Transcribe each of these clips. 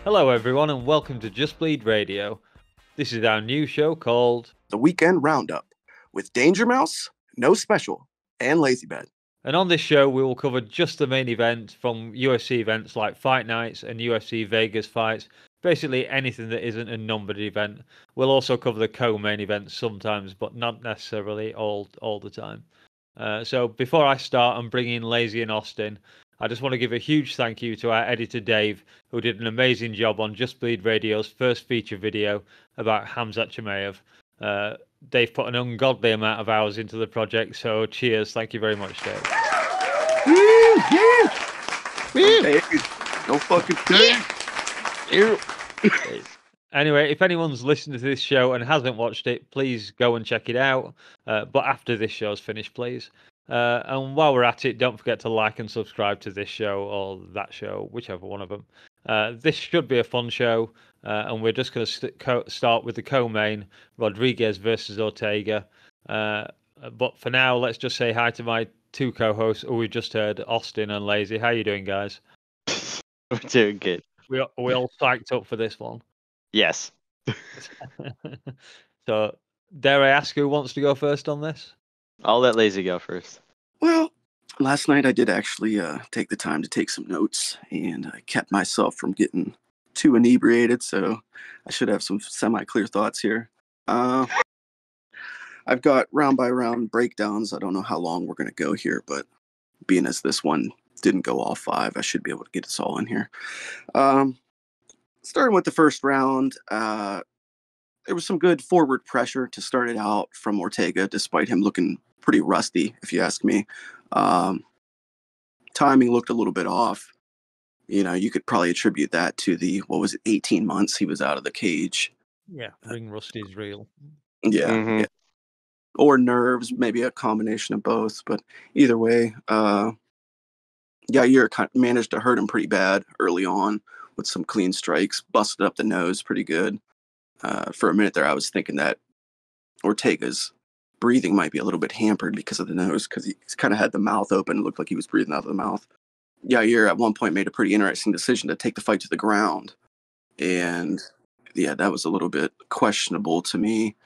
Hello, everyone, and welcome to Just Bleed Radio. This is our new show called The Weekend Roundup with Danger Mouse, No Special, and Lazybed. And on this show, we will cover just the main event from UFC events like Fight Nights and UFC Vegas fights. Basically, anything that isn't a numbered event. We'll also cover the co-main events sometimes, but not necessarily all the time. So before I start and bring in Lazy and Austin, I just want to give a huge thank you to our editor Dave, who did an amazing job on Just Bleed Radio's first feature video about Khamzat Chimaev. Dave put an ungodly amount of hours into the project, so cheers. Thank you very much, Dave. No fucking thing. Anyway, if anyone's listened to this show and hasn't watched it, please go and check it out. But after this show's finished, please. And while we're at it, don't forget to like and subscribe to this show or that show, whichever one of them. This should be a fun show, and we're just going to start with the co-main, Rodriguez versus Ortega. But for now, let's just say hi to my two co-hosts who we just heard, Austin and Lazy. How you doing, guys? We're doing good. We all psyched up for this one. Yes. So, dare I ask who wants to go first on this? I'll let Lazy go first. Well, last night I did actually take the time to take some notes, and I kept myself from getting too inebriated, so I should have some semi-clear thoughts here. I've got round-by-round breakdowns. I don't know how long we're going to go here, but being as this one didn't go all 5, I should be able to get us all in here. Starting with the first round, there was some good forward pressure to start it out from Ortega, despite him looking pretty rusty, if you ask me. Timing looked a little bit off. You know, you could probably attribute that to the, 18 months he was out of the cage. Yeah, ring rust is real. Yeah, Mm-hmm. yeah. Or nerves, maybe a combination of both. But either way, Yair kind of managed to hurt him pretty bad early on with some clean strikes, busted up the nose pretty good. For a minute there, I was thinking that Ortega's breathing might be a little bit hampered because of the nose, because he kind of had the mouth open. It looked like he was breathing out of the mouth. Yair at one point made a pretty interesting decision to take the fight to the ground. And yeah, that was a little bit questionable to me.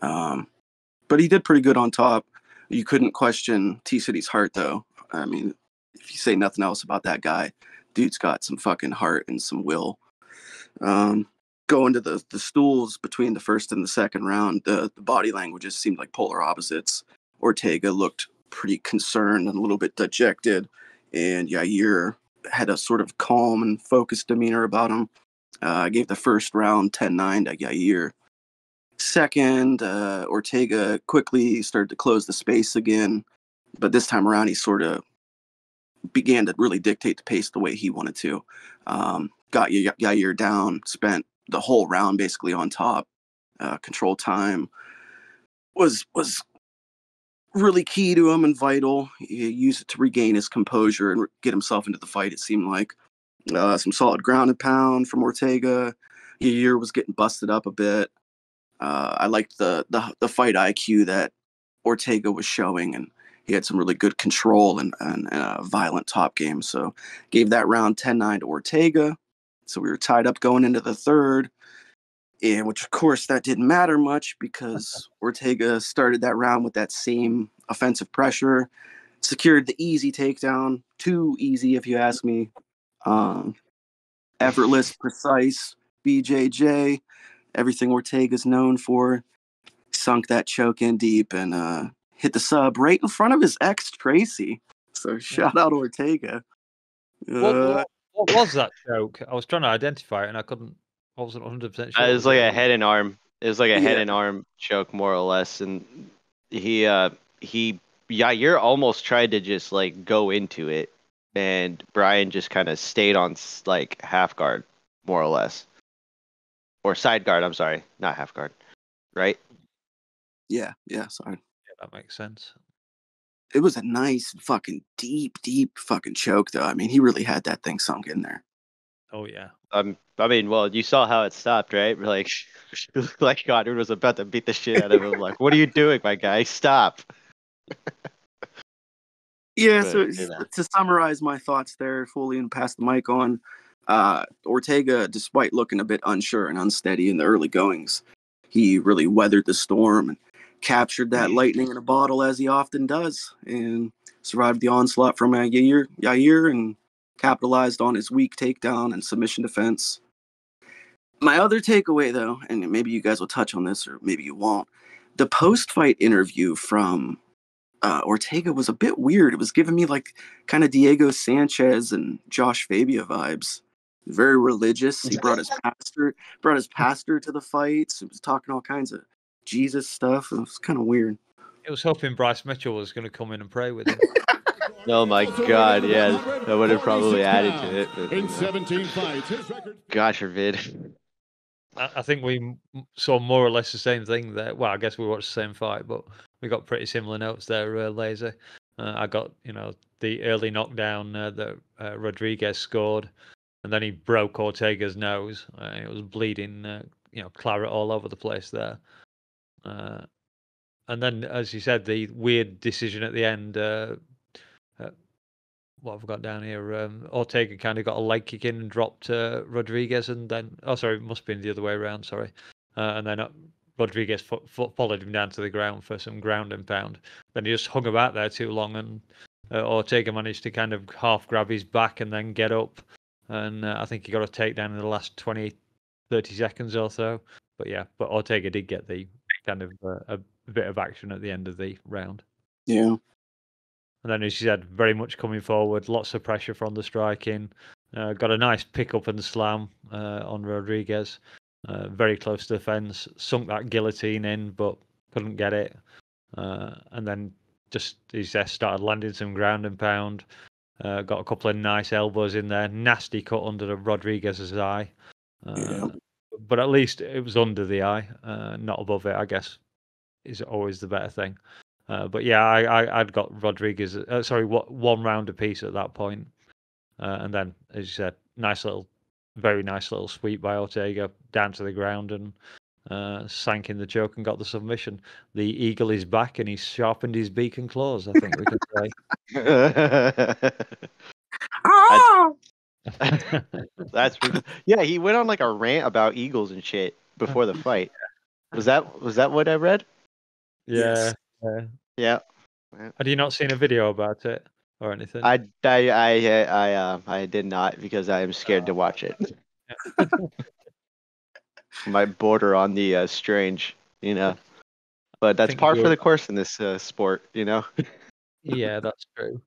But he did pretty good on top. You couldn't question T-City's heart, though. I mean, if you say nothing else about that guy, dude's got some fucking heart and some will. Going to the stools between the first and the second round, the body languages seemed like polar opposites. Ortega looked pretty concerned and a little bit dejected, and Yair had a sort of calm and focused demeanor about him. I gave the first round 10-9 to Yair. Second, Ortega quickly started to close the space again, but this time around he sort of began to really dictate the pace the way he wanted to. Got Yair down, spent the whole round basically on top. Control time was really key to him and vital. He used it to regain his composure and get himself into the fight, it seemed like. Some solid ground and pound from Ortega. Yair was getting busted up a bit. I liked the fight IQ that Ortega was showing, and he had some really good control and a violent top game. So gave that round 10-9 to Ortega. So we were tied up going into the third, and which, of course, that didn't matter much because Ortega started that round with that same offensive pressure, secured the easy takedown, too easy if you ask me. Effortless, precise, BJJ, everything Ortega's known for. Sunk that choke in deep and hit the sub right in front of his ex, Tracy. So shout out Ortega. What was that choke? I was trying to identify it and I wasn't 100% sure. It was like a head and arm. It was like a head and arm choke, more or less. And Yair almost tried to just like go into it, and Brian just kind of stayed on like half guard, more or less, or side guard. I'm sorry, not half guard, right? Yeah, sorry. Yeah, that makes sense. It was a nice fucking deep fucking choke, though. I mean, he really had that thing sunk in there. Oh, yeah. I mean, well, you saw how it stopped, right? Like, it looked like Goddard was about to beat the shit out of him. Like, what are you doing, my guy? Stop. Yeah, so to summarize my thoughts there fully and pass the mic on, Ortega, despite looking a bit unsure and unsteady in the early goings, he really weathered the storm and captured that lightning in a bottle as he often does, and survived the onslaught from Yair and capitalized on his weak takedown and submission defense. My other takeaway, though, and maybe you guys will touch on this or maybe you won't, the post-fight interview from Ortega was a bit weird. It was giving me like kind of Diego Sanchez and Josh Fabia vibes. Very religious. He brought his pastor to the fights. He was talking all kinds of Jesus stuff. It was kind of weird. It was hoping Bryce Mitchell was going to come in and pray with him. Oh my God, yeah, that would have probably added to it. But, in 17 fights, his record. God forbid. I think we saw more or less the same thing there. Well, I guess we watched the same fight, but we got pretty similar notes there, Laser. I got, the early knockdown that Rodriguez scored, and then he broke Ortega's nose. It was bleeding, claret all over the place there. And then, as you said, the weird decision at the end. What have I got down here? Ortega kind of got a leg kick in and dropped Rodriguez, and then it must have been the other way around. Sorry, and then Rodriguez followed him down to the ground for some ground and pound. Then he just hung about there too long, and Ortega managed to kind of half grab his back and then get up, and I think he got a takedown in the last 20, 30 seconds or so. But Ortega did get the kind of a bit of action at the end of the round. Yeah. And then, as you said, very much coming forward, lots of pressure from the striking. Got a nice pick up and slam on Rodriguez. Very close to the fence. Sunk that guillotine in, but couldn't get it. And then just, he started landing some ground and pound. Got a couple of nice elbows in there. Nasty cut under Rodriguez's eye. But at least it was under the eye, not above it, I guess, is always the better thing. But yeah, I'd got Rodriguez. One round apiece at that point, and then, as you said, very nice little sweep by Ortega down to the ground and sank in the choke and got the submission. The eagle is back and he's sharpened his beak and claws, I think we can say. Yeah. He went on like a rant about eagles and shit before the fight. Was that what I read? Yeah. Yes. Yeah. Had you not seen a video about it or anything? I did not, because I am scared to watch it. Might border on the strange, but that's par for the course in this sport, Yeah, that's true.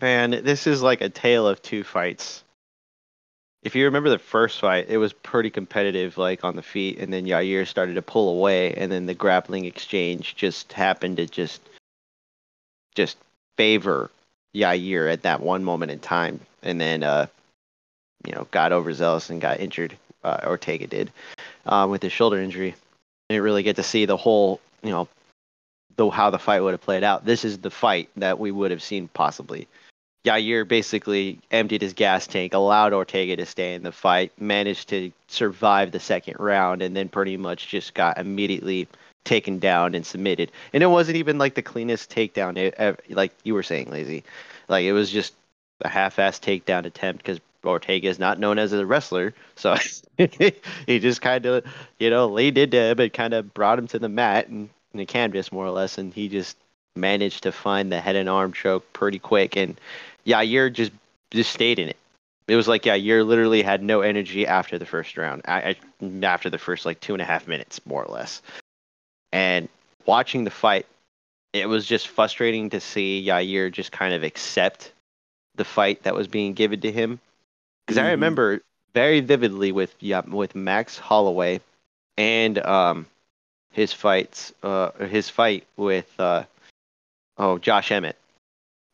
Man, this is like a tale of two fights. If you remember the first fight, it was pretty competitive, like on the feet, and then Yair started to pull away, and then the grappling exchange just happened to just favor Yair at that one moment in time, and then got overzealous and got injured. Ortega did with his shoulder injury. Didn't really get to see the whole, how the fight would have played out. This is the fight that we would have seen possibly. Yair basically emptied his gas tank, allowed Ortega to stay in the fight, managed to survive the second round, and then pretty much just got immediately taken down and submitted. And it wasn't even like the cleanest takedown, like you were saying, Lazy. Like, it was just a half-assed takedown attempt, because Ortega is not known as a wrestler. So he just kind of, laid into him and kind of brought him to the mat and the canvas, more or less, and he just managed to find the head and arm choke pretty quick, and Yair just stayed in it. It was like Yair literally had no energy after the first round, after the first like 2.5 minutes, more or less. And watching the fight, it was just frustrating to see Yair just kind of accept the fight that was being given to him. Because I remember very vividly with Max Holloway and his fight with Josh Emmett.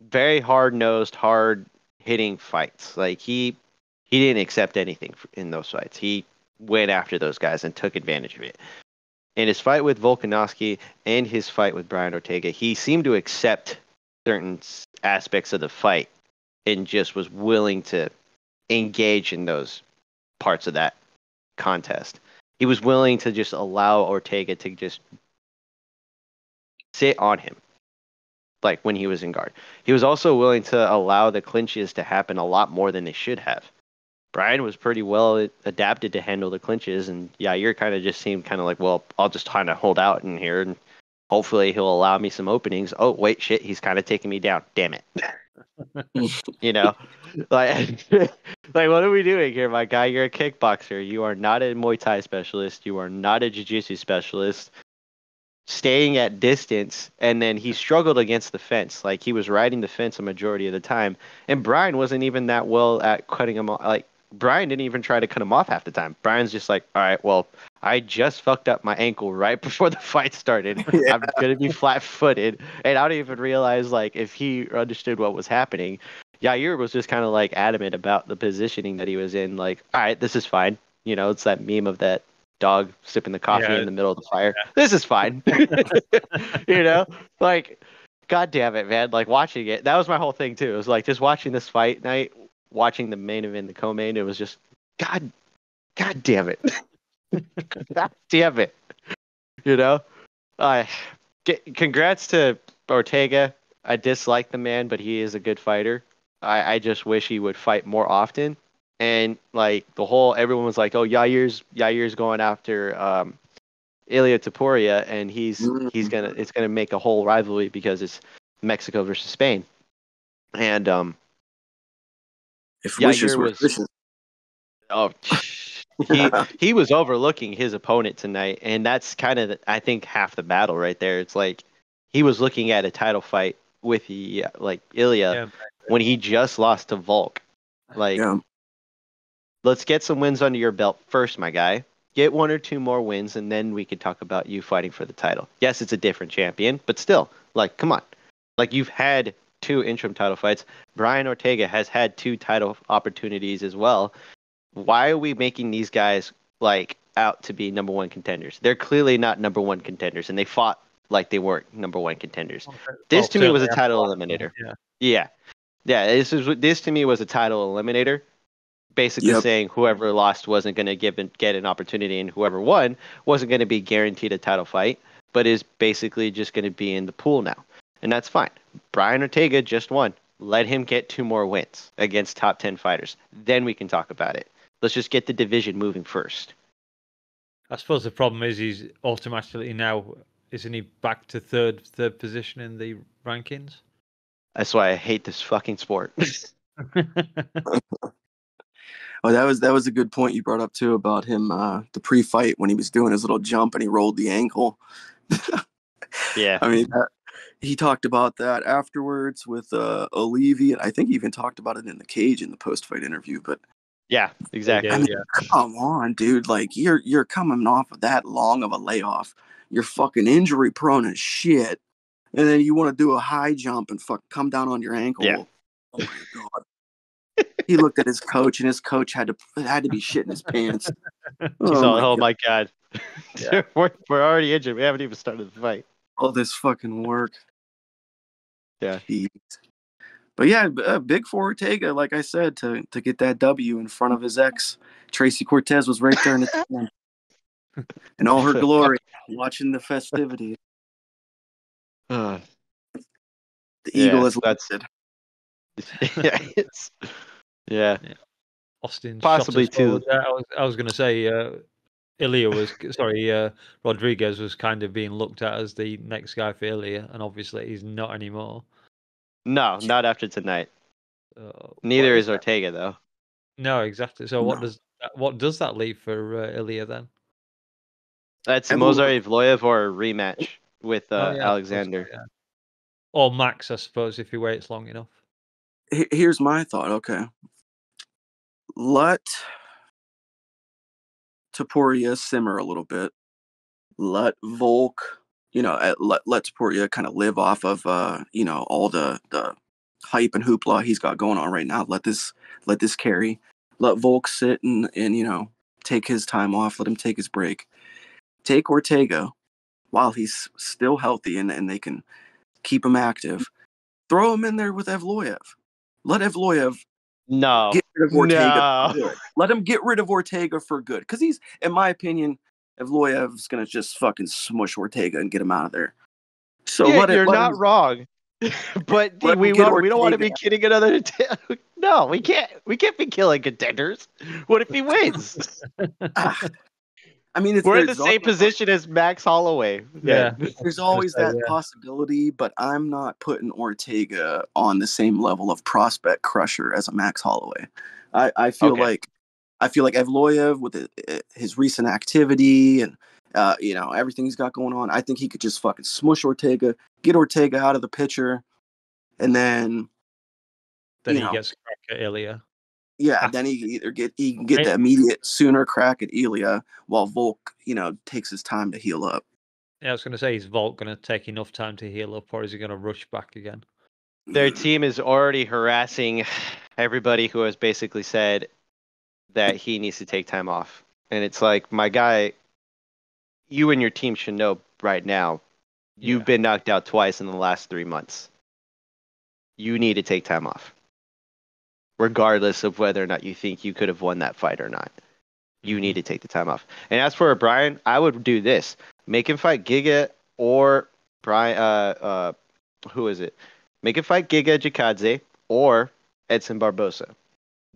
Very hard-nosed, hard-hitting fights. Like, he didn't accept anything in those fights. He went after those guys and took advantage of it. In his fight with Volkanovski and his fight with Brian Ortega, he seemed to accept certain aspects of the fight and just was willing to engage in those parts of that contest. He was willing to just allow Ortega to just sit on him. like when he was in guard. He was also willing to allow the clinches to happen a lot more than they should have. Brian was pretty well adapted to handle the clinches, and Yair kind of just seemed kind of like, well, I'll just kind of hold out in here, and hopefully he'll allow me some openings. Oh, wait, shit, he's kind of taking me down. Damn it. You know, like, like, what are we doing here, my guy? You're a kickboxer. You are not a Muay Thai specialist. You are not a Jiu-Jitsu specialist. Staying at distance, and then he struggled against the fence. Like, he was riding the fence a majority of the time, and Brian wasn't even that well at cutting him off. Like, Brian didn't even try to cut him off half the time. Brian's just like, all right, well, I just fucked up my ankle right before the fight started. Yeah. I'm gonna be flat-footed, and I don't even realize like if he understood what was happening. Yair was just kind of like adamant about the positioning that he was in. Like, all right, this is fine. You know, it's that meme of that dog sipping the coffee in the middle of the fire. Yeah. This is fine. You know, like, God damn it, man. Like, watching it, that was my whole thing too. It was like just watching this fight night, watching the main event, the co-main. It was just, God damn it. God damn it. You know, congrats to Ortega. I dislike the man, but he is a good fighter. I just wish he would fight more often. And like everyone was like, "Oh, Yair's going after Ilia Topuria, and it's gonna make a whole rivalry because it's Mexico versus Spain." And if wishes were wishes. Oh, he was overlooking his opponent tonight, and that's kind of I think half the battle right there. It's like he was looking at a title fight with Ilia when he just lost to Volk. Like, let's get some wins under your belt first, my guy. Get one or two more wins, and then we could talk about you fighting for the title. Yes, it's a different champion, but still, like, come on. Like, you've had 2 interim title fights. Brian Ortega has had 2 title opportunities as well. Why are we making these guys, like, out to be number 1 contenders? They're clearly not number 1 contenders, and they fought like they weren't number 1 contenders. This to me was a title eliminator. Yeah. This to me was a title eliminator. Basically saying whoever lost wasn't going to get an opportunity, and whoever won wasn't going to be guaranteed a title fight, but is basically just going to be in the pool now. And that's fine. Brian Ortega just won. Let him get 2 more wins against top 10 fighters. Then we can talk about it. Let's just get the division moving first. I suppose the problem is he's automatically now, isn't he back to third position in the rankings? That's why I hate this fucking sport. Oh, that was a good point you brought up too about him, the pre-fight when he was doing his little jump and he rolled the ankle. Yeah. I mean, he talked about that afterwards with Olivi, and I think he even talked about it in the cage in the post-fight interview. But yeah, exactly. I mean, come on, dude! Like you're coming off of that long of a layoff. You're fucking injury prone as shit, and then you want to do a high jump and come down on your ankle. Yeah. Oh my god! He looked at his coach, and his coach had to be shitting his pants. Oh my god! Yeah. we're already injured. We haven't even started the fight. All this fucking work. Yeah. Jeez. But yeah, big for Ortega, like I said, to get that W in front of his ex. Tracy Cortez was right there in the stand. In all her glory, watching the festivities. The eagle is lifted. Yeah. Austin possibly too. I was going to say Rodriguez was kind of being looked at as the next guy for Ilia, and obviously he's not anymore. No, not after tonight. Neither is Ortega, though. No, exactly. So what does that leave for Ilia then? That's Movsar Evloev or a rematch with Alexander. Yeah. Or Max, I suppose, if he waits long enough. Here's my thought. Okay. Let Topuria simmer a little bit. Let Volk, let Topuria kind of live off of, all the hype and hoopla he's got going on right now. Let this carry. Let Volk sit and take his time off. Let him take his break. Take Ortega while he's still healthy and they can keep him active. Throw him in there with Evloev. Let Evloev get rid of Ortega for good. Let him get rid of Ortega for good. Because he's, in my opinion, Evloev's going to just fucking smush Ortega and get him out of there. So you're not wrong. But Let we him get don't want to be Ortega. kidding another. No, we can't. We can't be killing contenders. What if he wins? Ah, I mean, We're in the there's same position as Max Holloway. Yeah. Then. there's I was always gonna say, that yeah. possibility, but I'm not putting Ortega on the same level of prospect crusher as a Max Holloway. I feel Okay. like Evloev with his recent activity and everything he's got going on. I think he could just fucking smush Ortega, get Ortega out of the picture, and then Then you he know, gets a crack at Ilya. then he can get I- the immediate sooner crack at Ilya while Volk takes his time to heal up. Yeah, I was going to say, is Volk going to take enough time to heal up, or is he going to rush back again? Their team is already harassing everybody who has basically said that he needs to take time off. And it's like, my guy, you and your team should know right now, you've Yeah. been knocked out twice in the last 3 months. You need to take time off, regardless of whether or not you think you could have won that fight or not. You need to take the time off. And as for Brian, I would do this: make him fight Giga or Brian. Who is it? Make him fight Giga Jikadze or Edson Barbosa.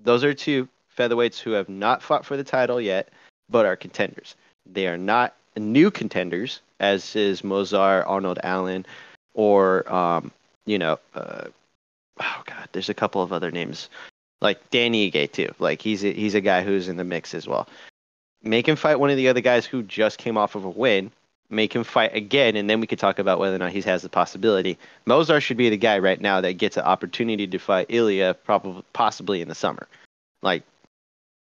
Those are two featherweights who have not fought for the title yet, but are contenders. They are not new contenders, as is Mozart, Arnold Allen, or oh god, there's a couple of other names like Danny Ige too. Like he's a guy who's in the mix as well. Make him fight one of the other guys who just came off of a win. Make him fight again, and then we could talk about whether or not he has the possibility. Mozart should be the guy right now that gets an opportunity to fight Ilya, possibly in the summer. Like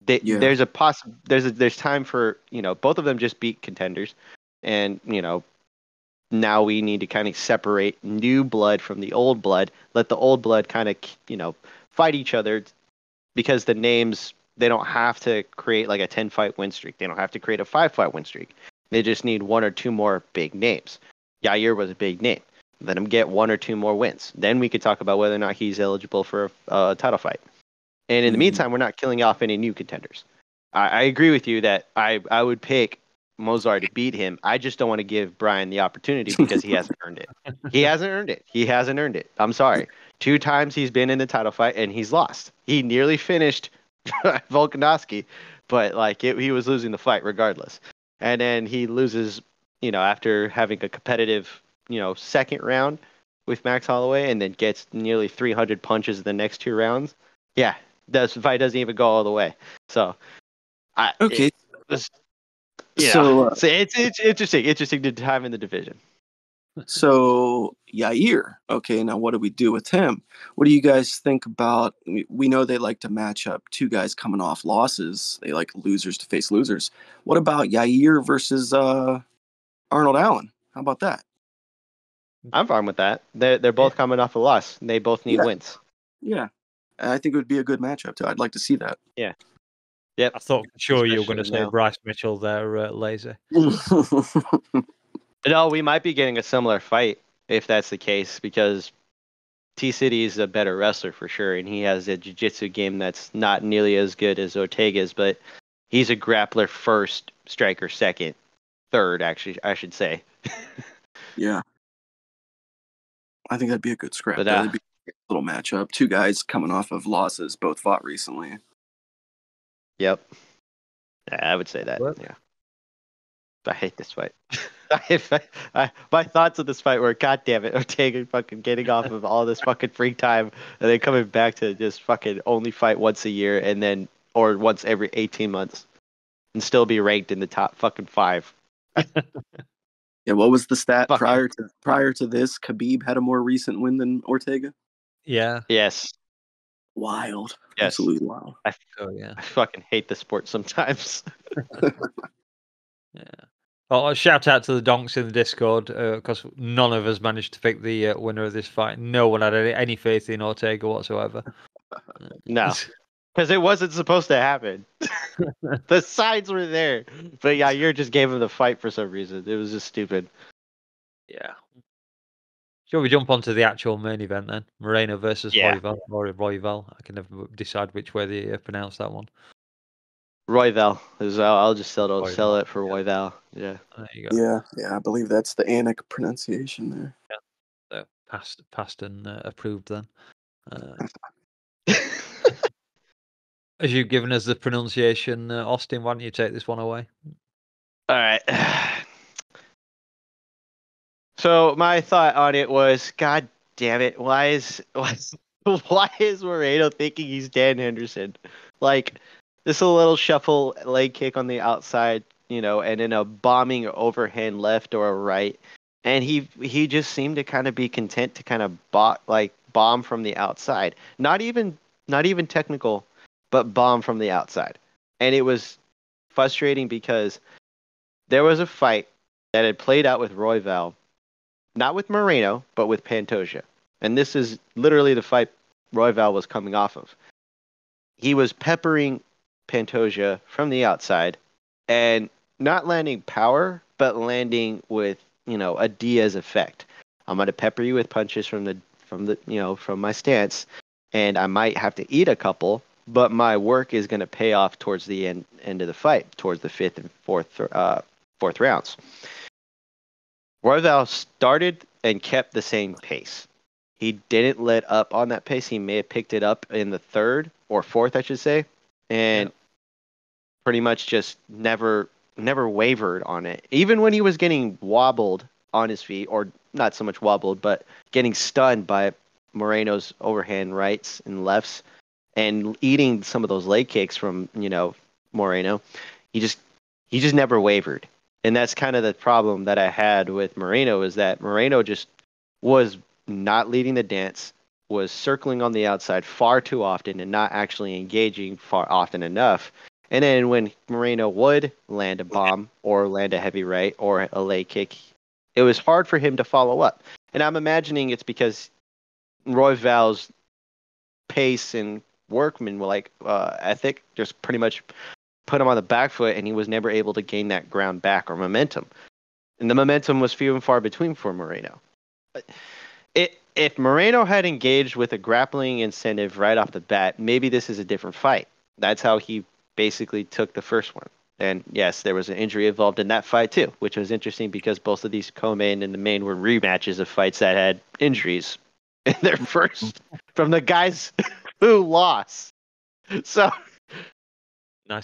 there's time for both of them just beat contenders, and now we need to kind of separate new blood from the old blood. Let the old blood kind of fight each other, because the names, they don't have to create like a 10-fight win streak. They don't have to create a 5-fight win streak. They just need one or two more big names. Yair was a big name. Let him get one or two more wins. Then we could talk about whether or not he's eligible for a title fight. And in the meantime, we're not killing off any new contenders. I agree with you that I would pick Mozart to beat him. I just don't want to give Brian the opportunity because he hasn't earned it. He hasn't earned it. He hasn't earned it. I'm sorry. 2 times he's been in the title fight and he's lost. He nearly finished Volkanovski, but he was losing the fight regardless. And then he loses, after having a competitive, second round with Max Holloway, and then gets nearly 300 punches in the next 2 rounds. Yeah, the fight doesn't even go all the way. So, Okay. So it's interesting to time in the division. So Yair, okay, now what do we do with him? What do you guys think about? We know they like to match up 2 guys coming off losses. They like losers to face losers. What about Yair versus Arnold Allen? How about that? I'm fine with that. They're both coming off a loss. They both need wins. Yeah, I think it would be a good matchup too. I'd like to see that. Yeah. Yep. I thought for sure you were going to Especially say now. Bryce Mitchell there, Laser. No, we might be getting a similar fight if that's the case, because T-City is a better wrestler for sure, and he has a jiu-jitsu game that's not nearly as good as Ortega's, but he's a grappler first, striker second, third, actually, I should say. Yeah, I think that'd be a good scrap. But, That'd be a little matchup. 2 guys coming off of losses, both fought recently. Yep. Yeah, I would say that. What? Yeah. I hate this fight. My thoughts on this fight were, God damn it, Ortega fucking getting off of all this fucking free time and then coming back to just fucking only fight once a year and then, or once every 18 months and still be ranked in the top fucking 5. Yeah, what was the stat Fuck. prior to this? Khabib had a more recent win than Ortega. Yeah. Yes. Wild, Yes. absolutely wild. Oh yeah. I fucking hate the sport sometimes. Yeah. Well, shout out to the donks in the Discord, because none of us managed to pick the winner of this fight. No one had any faith in Ortega whatsoever. No. Because it wasn't supposed to happen. The signs were there. But yeah, you just gave him the fight for some reason. It was just stupid. Yeah. Shall we jump onto the actual main event then? Moreno versus Yeah. Royval. Or Royval. I can never decide which way they pronounce that one. Royval. I'll just sell Royval. it for Royval. Yeah. There you go. Yeah, I believe that's the Anik pronunciation there. So passed and approved then. As you've given us the pronunciation, Austin, why don't you take this one away? All right. So my thought on it was, God damn it, why is Moreno thinking he's Dan Henderson? Like, this a little shuffle leg kick on the outside, and then a bombing overhand left or a right, and he just seemed to kind of be content to kind of bomb from the outside, not even technical, but bomb from the outside, and it was frustrating because there was a fight that had played out with Royval. Not with Moreno, but with Pantoja. And this is literally the fight Royval was coming off of. He was peppering Pantoja from the outside and not landing power, but landing with, a Diaz effect. I'm going to pepper you with punches from my stance, and I might have to eat a couple, but my work is going to pay off towards the end of the fight, towards the fifth and fourth rounds. Royval started and kept the same pace. He didn't let up on that pace. He may have picked it up in the third or fourth, I should say, and pretty much just never wavered on it. Even when he was getting wobbled on his feet, or not so much wobbled, but getting stunned by Moreno's overhand rights and lefts, and eating some of those leg kicks from Moreno, he just never wavered. And that's kind of the problem that I had with Moreno, is that Moreno just was not leading the dance, was circling on the outside far too often and not actually engaging far often enough. And then when Moreno would land a bomb or land a heavy right or a leg kick, it was hard for him to follow up. And I'm imagining it's because Royval's pace and workman ethic just pretty much put him on the back foot, and he was never able to gain that ground back or momentum. And the momentum was few and far between for Moreno. If Moreno had engaged with a grappling incentive right off the bat, maybe this is a different fight. That's how he basically took the first one. And yes, there was an injury involved in that fight too, which was interesting because both of these co-main and the main were rematches of fights that had injuries in their first from the guys who lost. So Nice.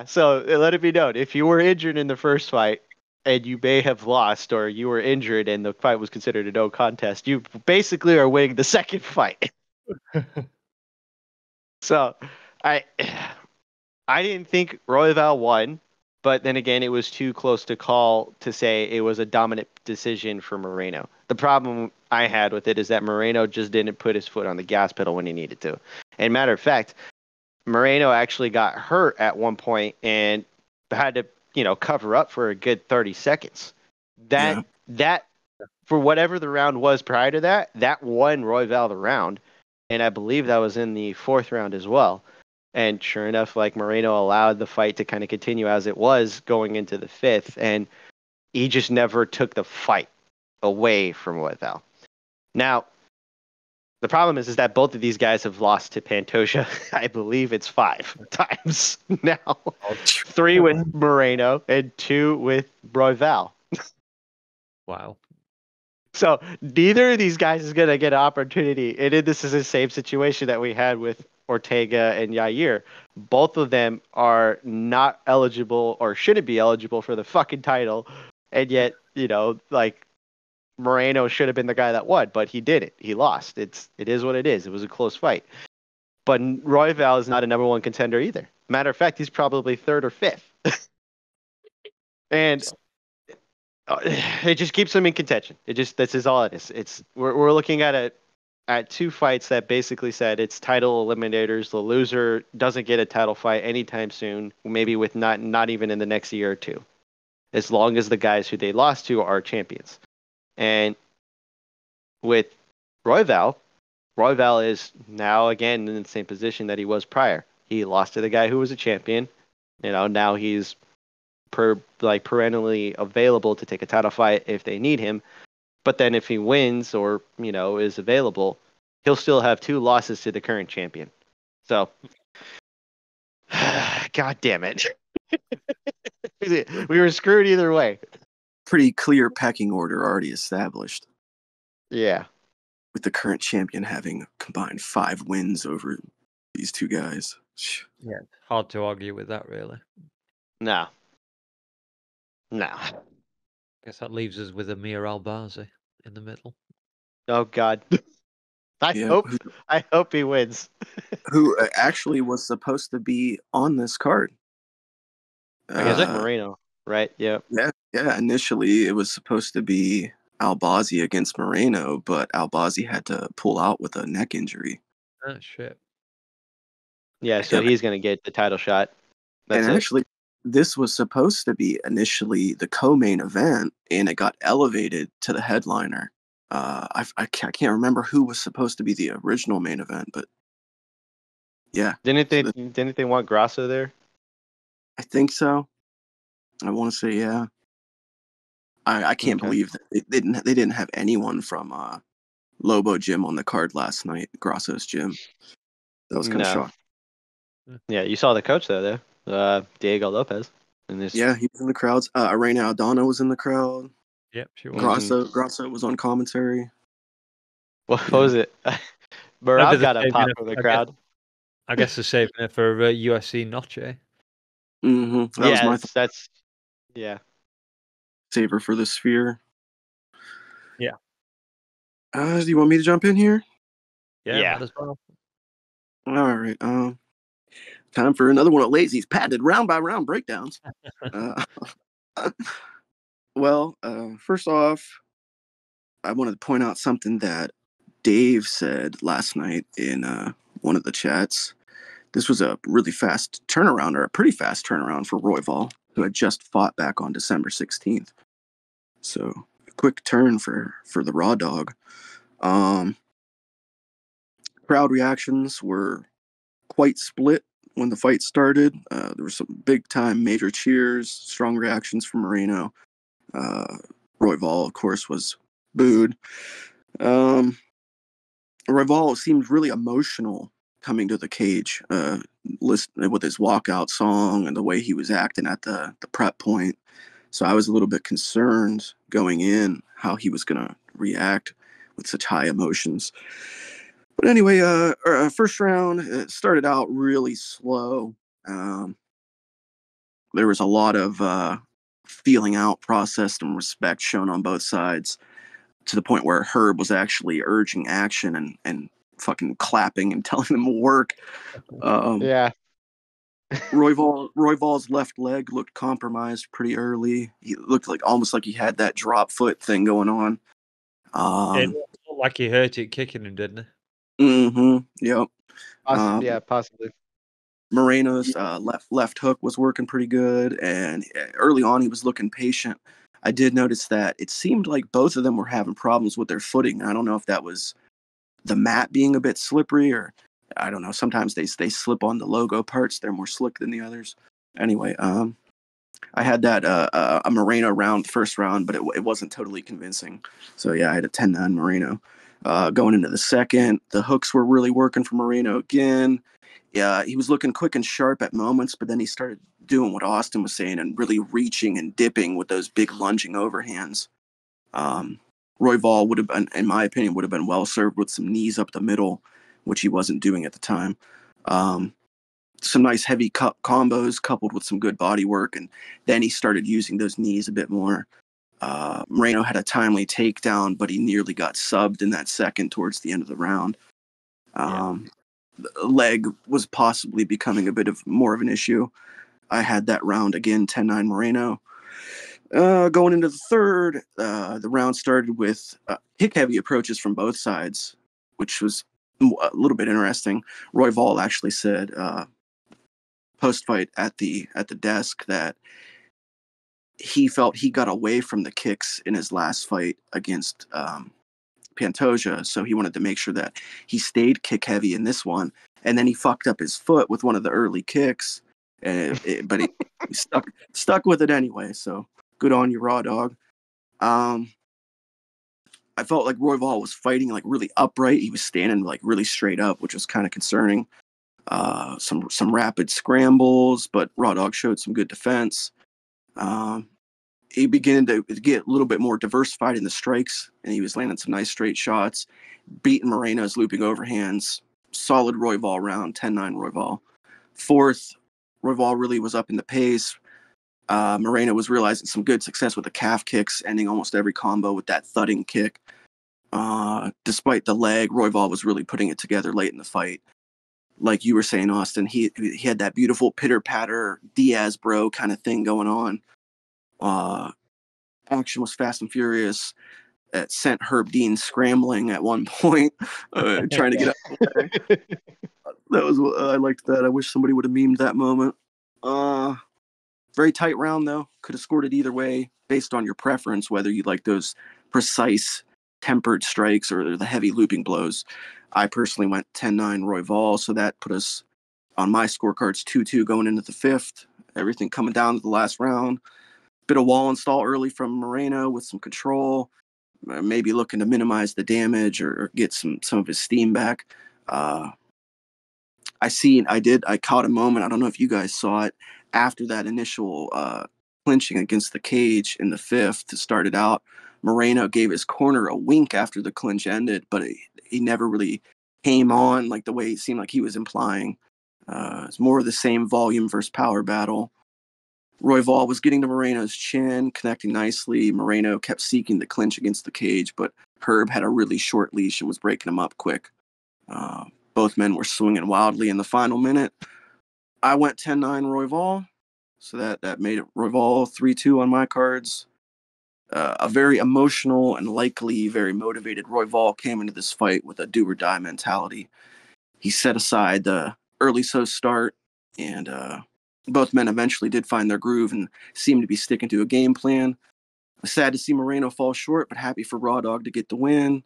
So let it be known, if you were injured in the first fight and you may have lost, or you were injured and the fight was considered a no contest, you basically are winning the second fight. So I didn't think Royval won, but then again, it was too close to call to say it was a dominant decision for Moreno. The problem I had with it is that Moreno just didn't put his foot on the gas pedal when he needed to. And matter of fact, Mareno actually got hurt at one point and had to, cover up for a good 30 seconds. That for whatever the round was prior to that won Royval the round, and I believe that was in the fourth round as well. And sure enough, Moreno allowed the fight to kind of continue as it was going into the fifth, and he just never took the fight away from Royval. Now, the problem is that both of these guys have lost to Pantoja. I believe it's 5 times now. 3 with Moreno and 2 with Royval. Wow. So neither of these guys is going to get an opportunity. And this is the same situation that we had with Ortega and Yair. Both of them are not eligible or shouldn't be eligible for the fucking title. And yet, Moreno should have been the guy that won, but he didn't. He lost. It is what it is. It was a close fight. But Royval is not a number one contender either. Matter of fact, he's probably 3rd or 5th. And it just keeps him in contention. This is all it is. We're looking at 2 fights that basically said it's title eliminators. The loser doesn't get a title fight anytime soon, maybe with not even in the next year or 2, as long as the guys who they lost to are champions. And with Royval is now again in the same position that he was prior. He lost to the guy who was a champion. Now he's perennially available to take a title fight if they need him. But then if he wins or, is available, he'll still have 2 losses to the current champion. So, God damn it. We were screwed either way. pretty clear pecking order already established, Yeah. with the current champion having combined 5 wins over these two guys. Yeah, hard to argue with that, really. No. Guess that leaves us with Amir Albazi in the middle. Oh God. I Yeah, hope he wins. who actually was supposed to be on this card. I guess Moreno, right? Yep. Yeah. Initially, it was supposed to be Albazi against Moreno, but Albazi had to pull out with a neck injury. Oh, shit. Yeah, so he's gonna get the title shot. That's and it. actually, this was supposed to be initially the co-main event, and it got elevated to the headliner. I can't remember who was supposed to be the original main event, but yeah. Didn't they want Grasso there? I think so. I want to say yeah. I can't believe that they didn't have anyone from Lobo Gym on the card last night. Grasso's gym. That was kind of shocking. Yeah, you saw the coach though, Diego Lopez. Yeah, he was in the crowds. Reina Aldana was in the crowd. Yep, she was. Grasso was on commentary. What was it? Barab got a pop from the crowd. I guess they're saving it for UFC Noche. Mm-hmm. That was my that's yeah. Saver for the Sphere. Yeah. Do you want me to jump in here? Yeah. Might as well. All right. Time for another one of Lazy's patented round by round breakdowns. Well, first off, I wanted to point out something that Dave said last night in one of the chats. This was a really fast turnaround, or a pretty fast turnaround for Royval, who had just fought back on December 16th. So, a quick turn for the Raw Dog. Crowd reactions were quite split when the fight started. There were some big-time major cheers, strong reactions from Mareno. Royval, of course, was booed. Royval seemed really emotional coming to the cage, listening with his walkout song and the way he was acting at the prep point. So I was a little bit concerned going in how he was going to react with such high emotions. But anyway, first round, it started out really slow. There was a lot of feeling out process and respect shown on both sides, to the point where Herb was actually urging action and fucking clapping and telling them to work. Yeah. Royval's left leg looked compromised pretty early. He looked almost like he had that drop foot thing going on. It looked like he hurt it kicking him, didn't it? Mm-hmm. Yep. Yeah, possibly. Moreno's left hook was working pretty good, and early on he was looking patient. I did notice that it seemed like both of them were having problems with their footing. I don't know if that was the mat being a bit slippery, or I don't know. Sometimes they slip on the logo parts. They're more slick than the others. Anyway, I had that a Moreno round, first round, but it wasn't totally convincing. So yeah, I had a 10-9 Moreno. Going into the second, the hooks were really working for Moreno again. Yeah, he was looking quick and sharp at moments, but then he started doing what Austin was saying and really reaching and dipping with those big lunging overhands. Royval would have been, in my opinion, would have been well served with some knees up the middle, which he wasn't doing at the time. Some nice heavy combos coupled with some good body work, and then he started using those knees a bit more. Moreno had a timely takedown, but he nearly got subbed in that second towards the end of the round. The leg was possibly becoming a bit of more of an issue. I had that round again, 10-9 Moreno. Going into the third, the round started with kick-heavy approaches from both sides, which was a little bit interesting. Royval actually said post-fight at the desk that he felt he got away from the kicks in his last fight against Pantoja, so he wanted to make sure that he stayed kick-heavy in this one, and then he fucked up his foot with one of the early kicks, but he stuck with it anyway, so good on you, Raw Dog. I felt like Royval was fighting really upright. He was standing really straight up, which was kind of concerning. Some rapid scrambles, but Raw Dog showed some good defense. he began to get a little bit more diversified in the strikes, and he was landing some nice straight shots, beating Moreno's looping overhands. Solid Royval round, 10-9 Royval. Fourth, Royval really was up in the pace. Mareno was realizing some good success with the calf kicks, ending almost every combo with that thudding kick. Despite the leg, Royval was really putting it together late in the fight. Like you were saying, Austin, he had that beautiful pitter-patter Diaz bro kind of thing going on. Action was fast and furious. It sent Herb Dean scrambling at one point, trying to get out of the way. That was I liked that. I wish somebody would have memed that moment. Very tight round though. Could have scored it either way based on your preference, whether you like those precise tempered strikes or the heavy looping blows. I personally went 10-9 Royval, so that put us on my scorecards 2-2 going into the fifth. Everything coming down to the last round. Bit of wall install early from Moreno with some control, maybe looking to minimize the damage or get some of his steam back. I caught a moment, I don't know if you guys saw it, after that initial clinching against the cage in the fifth to start it out. Moreno gave his corner a wink after the clinch ended, but he never really came on like the way it seemed like he was implying. It's more of the same volume versus power battle. Royval was getting to Moreno's chin, connecting nicely. Mareno kept seeking the clinch against the cage, but Herb had a really short leash and was breaking him up quick. Both men were swinging wildly in the final minute. I went 10-9 Royval, so that made it Royval 3-2 on my cards. A very emotional and likely very motivated Royval came into this fight with a do-or-die mentality. He set aside the early start, and both men eventually did find their groove and seemed to be sticking to a game plan. Sad to see Moreno fall short, but happy for Raw Dog to get the win.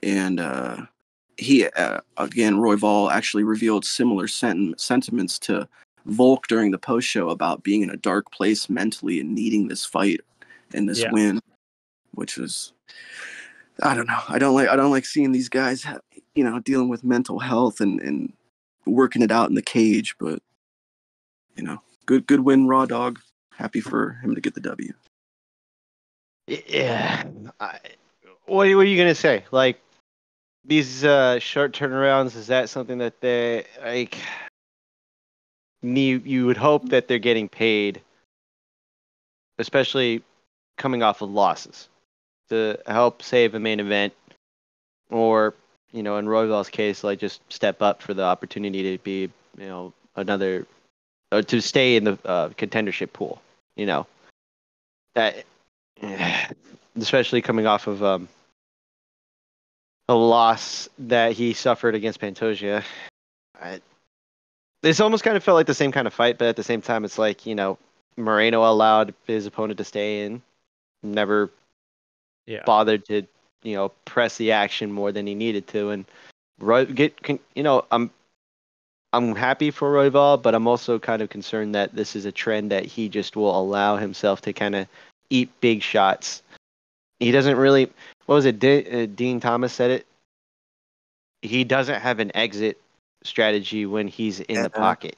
And again, Royval actually revealed similar sentiments to Volk during the post show about being in a dark place mentally and needing this fight and this win, which was, I don't know. I don't like seeing these guys, dealing with mental health and working it out in the cage, but good win, Raw Dog. Happy for him to get the W. Yeah. What are you gonna say? Like, these short turnarounds, is that something that they like? You would hope that they're getting paid, especially coming off of losses, to help save a main event, or in Royval's case, like just step up for the opportunity to be another, or to stay in the contendership pool. That, especially coming off of a loss that he suffered against Pantoja. This almost kind of felt like the same kind of fight, but at the same time, it's like, Moreno allowed his opponent to stay in, never bothered to, press the action more than he needed to. And I'm happy for Royval, but I'm also kind of concerned that this is a trend that he just will allow himself to kind of eat big shots. He doesn't really, what was it? Dean Thomas said it. He doesn't have an exit strategy when he's in the pocket.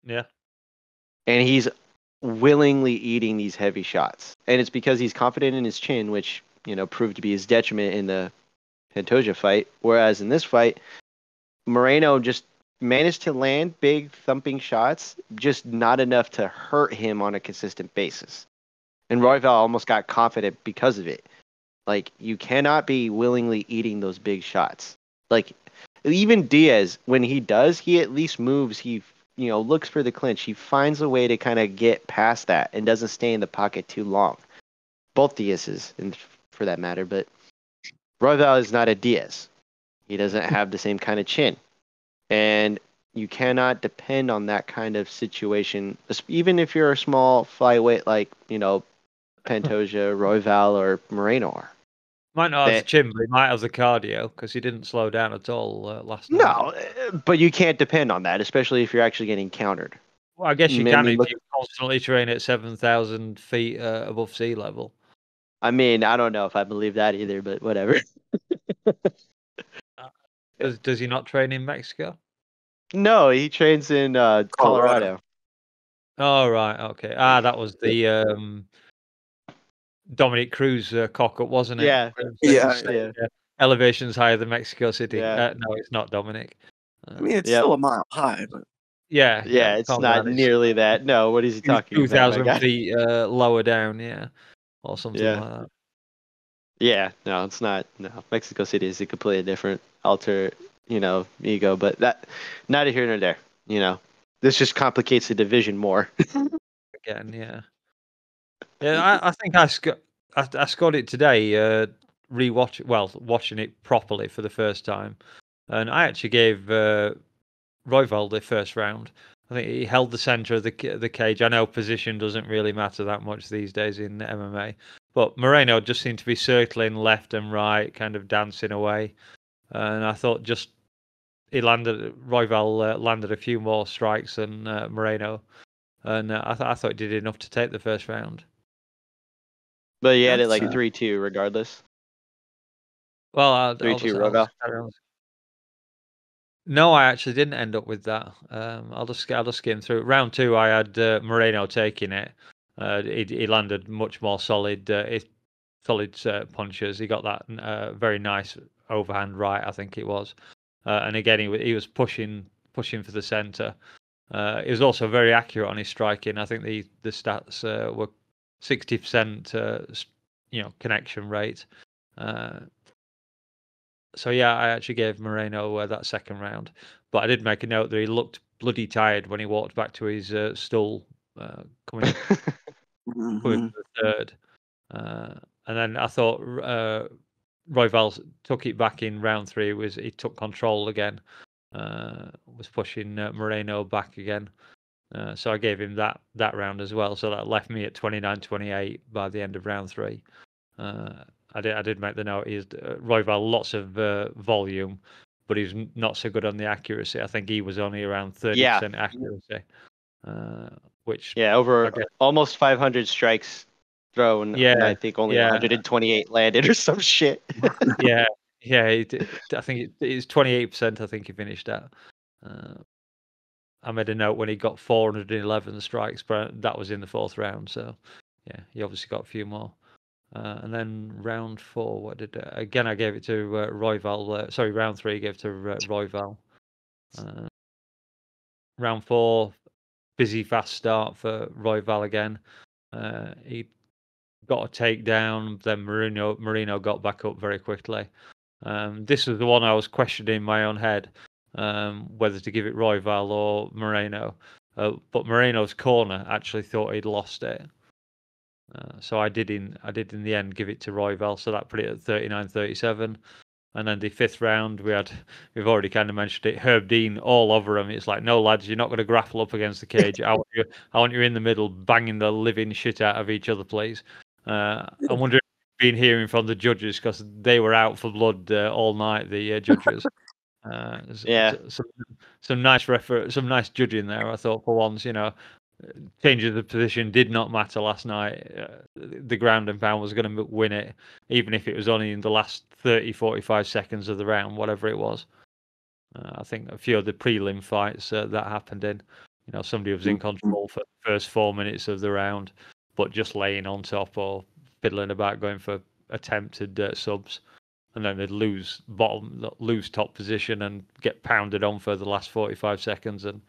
Yeah. And he's willingly eating these heavy shots. And it's because he's confident in his chin, which, proved to be his detriment in the Pantoja fight. Whereas in this fight, Moreno just managed to land big thumping shots, just not enough to hurt him on a consistent basis. And Royval almost got confident because of it. Like, you cannot be willingly eating those big shots. Like, even Diaz, when he does, he at least moves. He, looks for the clinch. He finds a way to kind of get past that and doesn't stay in the pocket too long. Both Diaz's, for that matter. But Royval is not a Diaz. He doesn't have the same kind of chin. And you cannot depend on that kind of situation, even if you're a small flyweight like, Pantoja, Royval, or Moreno are. Might not have the chin, but he might have the cardio because he didn't slow down at all last night. No, but you can't depend on that, especially if you're actually getting countered. Well, I guess you can if you constantly train at 7,000 feet above sea level. I mean, I don't know if I believe that either, but whatever. Does he not train in Mexico? No, he trains in Colorado. Oh, right. Okay. That was the Dominic Cruz cock-up, wasn't it? Yeah. Yeah. Elevations higher than Mexico City. Yeah. No, it's not Dominic. I mean, it's Yep. still a mile high, but Yeah, It's calm not down. nearly that. No, what is he talking about, my 2,000 guy? feet lower down, or something Yeah. like that. Yeah, no, it's not. No, Mexico City is a completely different ego, but that neither here nor there. This just complicates the division more. Again, I think I scored it today. Watching it properly for the first time, and I actually gave Royval the first round. I think he held the center of the cage. I know position doesn't really matter that much these days in MMA, but Moreno just seemed to be circling left and right, kind of dancing away. And I thought Royval landed a few more strikes than Moreno, and I thought he did enough to take the first round. But he had it That's, like 3-2 regardless. Well, I'll 3-2 just Royval. carry on. No, I actually didn't end up with that. I'll just skim through. Round 2, I had Moreno taking it. He landed much more solid punches. He got that very nice overhand right, I think it was. And again, he was pushing for the center. He was also very accurate on his striking. I think the stats were 60% connection rate. So I actually gave Mareno that second round, but I did make a note that he looked bloody tired when he walked back to his stool, coming mhm. for the third. And then I thought Royval took it back in round 3. He took control again, was pushing Moreno back again. So I gave him that round as well. So that left me at 29-28 by the end of round 3. I did make the note. He's Royval lots of volume, but he's not so good on the accuracy. I think he was only around 30% accuracy, which over almost 500 strikes thrown. And I think only 128 landed or some shit. yeah. I think it's 28%. I think he finished at. I made a note when he got 411 strikes, but that was in the 4th round. So he obviously got a few more. And then round 4, what did again? I gave it to Royval. Sorry, round 3 gave to Royval. Round 4, busy fast start for Royval again. He got a takedown. Then Mareno got back up very quickly. This was the one I was questioning in my own head, whether to give it Royval or Moreno. But Moreno's corner actually thought he'd lost it. So I did in the end give it to Royval, so that put it at 39-37. And then the 5th round, we've already kind of mentioned it, Herb Dean all over him. It's like, no lads, you're not going to grapple up against the cage. I want you in the middle, banging the living shit out of each other, please. I wonder if you've been hearing from the judges, because they were out for blood all night, the judges. Some nice some nice judging there, I thought, for once. Changes of position did not matter last night. The ground and pound was going to win it, even if it was only in the last 30-45 seconds of the round, whatever it was. I think a few of the prelim fights that happened in, somebody was in control for the first 4 minutes of the round, but just laying on top or fiddling about going for attempted subs, and then they'd lose top position and get pounded on for the last 45 seconds. And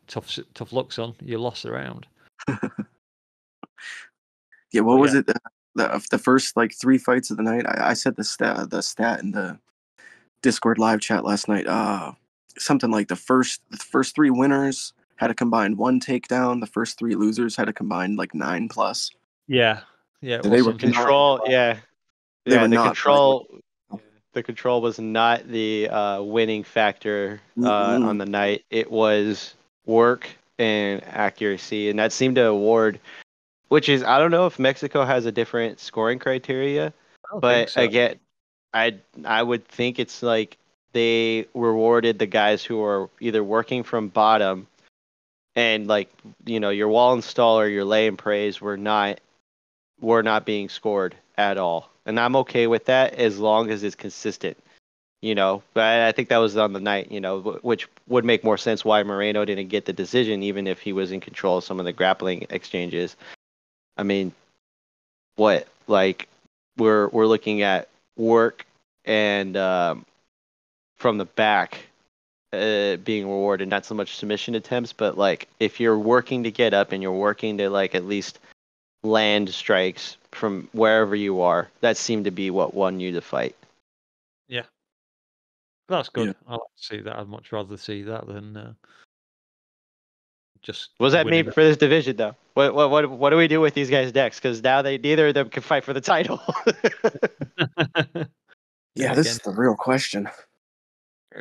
tough luck, son. You lost the round. What was it? The first 3 fights of the night. I said the stat in the Discord live chat last night. Something like the first 3 winners had a combined 1 takedown. The first 3 losers had a combined 9+. Yeah. They were control. They were not control. The control was not the winning factor on the night. It was work and accuracy, and that seemed to award, which is, I don't know if Mexico has a different scoring criteria, but again, I would think it's like they rewarded the guys who are either working from bottom, and your wall installer, your lay and praise were not being scored at all, and I'm okay with that as long as it's consistent. But I think that was on the night, which would make more sense why Moreno didn't get the decision, even if he was in control of some of the grappling exchanges. I mean, what like we're looking at work and from the back being rewarded, not so much submission attempts, but like if you're working to get up and you're working to like at least land strikes from wherever you are, that seemed to be what won you the fight. Yeah, that's good. Yeah. I like to see that. I'd much rather see that than just. What does that mean winning. for this division, though? What do we do with these guys next? Because now neither of them can fight for the title. Yeah, this is the real question.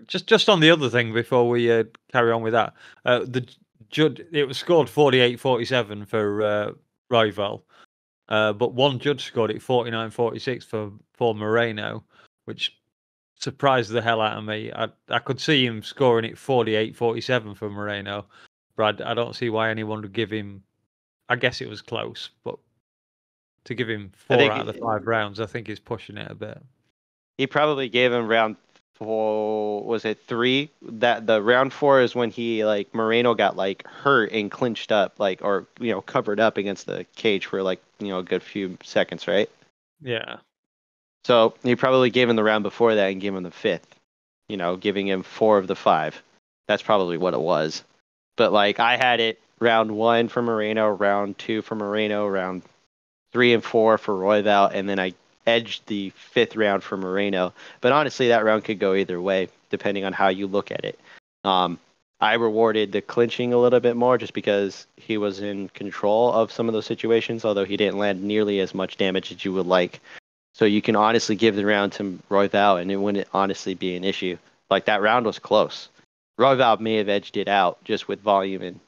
Just on the other thing before we carry on with that, the judge, it was scored 48-47 for Royval, but one judge scored it 49-46 for Moreno, which surprised the hell out of me. I could see him scoring it 48-47 for Moreno, but I don't see why anyone would give him. I guess it was close, but to give him 4 out of the 5 rounds, I think he's pushing it a bit. He probably gave him round 4. Was it 3? That the round 4 is when he like Moreno got like hurt and clinched up, like or covered up against the cage for like a good few seconds, right? Yeah. So he probably gave him the round before that and gave him the 5th, giving him 4 of the 5. That's probably what it was. But like I had it round 1 for Moreno, round 2 for Moreno, round 3 and 4 for Royval, and then I edged the 5th round for Moreno. But honestly, that round could go either way, depending on how you look at it. I rewarded the clinching a little bit more just because he was in control of some of those situations, although he didn't land nearly as much damage as you would like. So you can honestly give the round to Royval, and it wouldn't honestly be an issue. Like that round was close. Royval may have edged it out just with volume and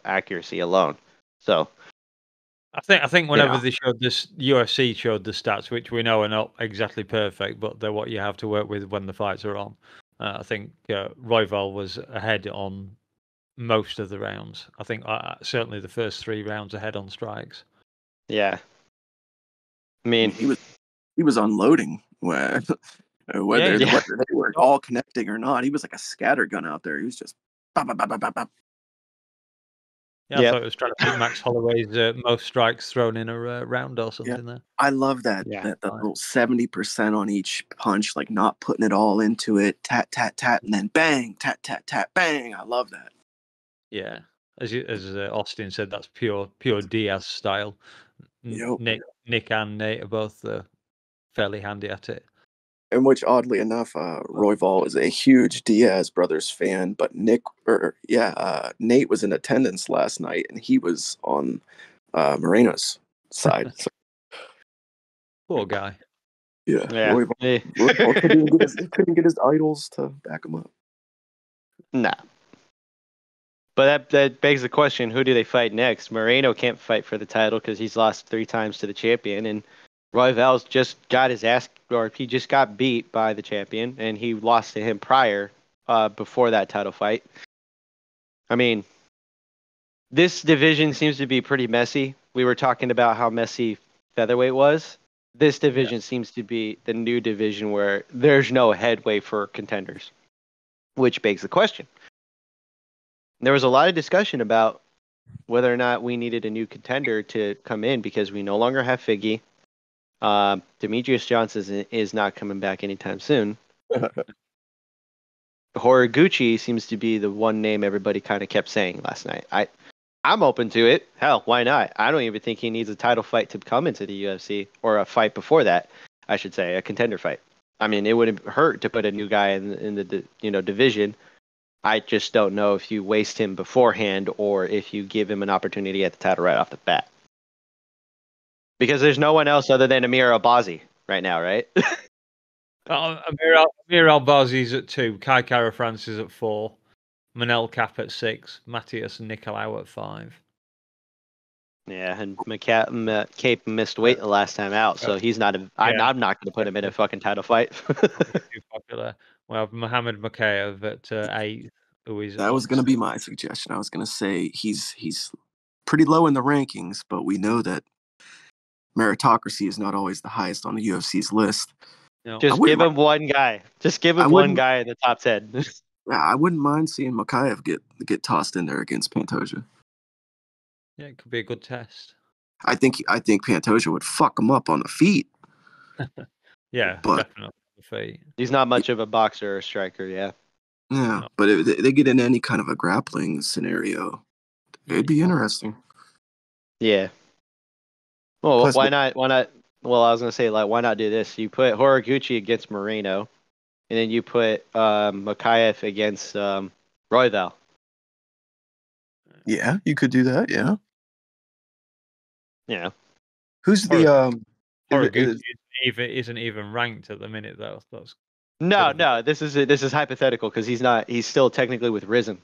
accuracy alone. So I think whenever they showed this, UFC showed the stats, which we know are not exactly perfect, but they're what you have to work with when the fights are on. I think Royval was ahead on most of the rounds. I think certainly the first 3 rounds ahead on strikes. Yeah, I mean he was unloading whether they were all connecting or not. He was like a scattergun out there. He was just bop, bop, bop, bop, bop, bop. Yeah, I thought it was trying to beat Max Holloway's most strikes thrown in a round or something there. I love that. Yeah. That little 70% on each punch, like not putting it all into it, tat, tat, tat, and then bang, tat, tat, tat, bang. I love that. Yeah, as Austin said, that's pure Diaz style. Yep. Nick and Nate are both fairly handy at it. And which, oddly enough, Royval is a huge Diaz brothers fan, but Nate was in attendance last night, and he was on Moreno's side. So, poor guy. Yeah. Royval he couldn't get his idols to back him up. Nah. But that begs the question: who do they fight next? Mareno can't fight for the title because he's lost 3 times to the champion, and Royval's just got his ass, or he just got beat by the champion, and he lost to him prior, before that title fight. I mean, this division seems to be pretty messy. We were talking about how messy featherweight was. This division seems to be the new division where there's no headway for contenders, which begs the question. There was a lot of discussion about whether or not we needed a new contender to come in because we no longer have Figgy. Demetrius Johnson is not coming back anytime soon. Horiguchi seems to be the one name everybody kind of kept saying last night. I'm open to it. Hell, why not? I don't even think he needs a title fight to come into the UFC, or a fight before that, I should say, a contender fight. I mean, it wouldn't hurt to put a new guy in the division. I just don't know if you waste him beforehand or if you give him an opportunity at the title right off the bat. Because there's no one else other than Amir Albazi right now, right? Amir Albazi's at 2, Kai Kara France is at 4, Manel Cap at 6, Matthias Nicolau at 5. Yeah, and Cape missed weight the last time out, so he's not. I'm not going to put him in a fucking title fight. Too popular. We have Mohamed Makayev at 8. That was going to be my suggestion. I was going to say he's pretty low in the rankings, but we know that meritocracy is not always the highest on the UFC's list. No. Just give him one guy. Just give him one guy in the top 10. I wouldn't mind seeing Makayev get tossed in there against Pantoja. Yeah, it could be a good test. I think Pantoja would fuck him up on the feet. Yeah, But definitely the feet. He's not much of a boxer or striker, yeah. yeah, No. but if they get in any kind of a grappling scenario, it'd be interesting. Yeah. Well, Plus, why not? Why not? Well, I was gonna say, like, why not do this? You put Horiguchi against Moreno, and then you put Makayev against Royval. yeah, you could do that. Yeah. You know, Who's the Horiguchi isn't even ranked at the minute, though. That's no. This is hypothetical because he's still technically with Risen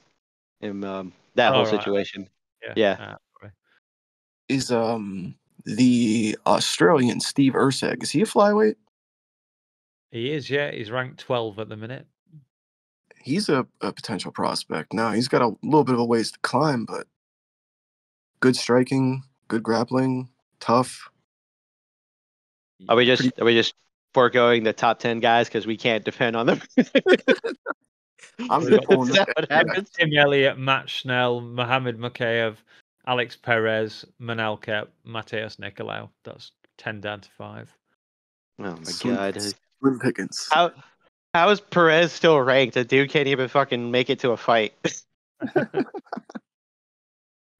in that whole right. situation. Yeah. Yeah. Sorry. is the Australian Steve Urseg? Is he a flyweight? He is, yeah. He's ranked 12 at the minute. He's a potential prospect. Now he's got a little bit of a ways to climb, but good striking, good grappling, tough. Are we just foregoing the top 10 guys because we can't depend on them? I'm We've just got pulling Is that what happens? Tim Elliott, Matt Schnell, Mohamed Makayev, Alex Perez, Manel Kep, Mateus Nicolau. That's 10 down to 5. Oh my Slim, god. Slim Pickens. How is Perez still ranked? A dude can't even fucking make it to a fight.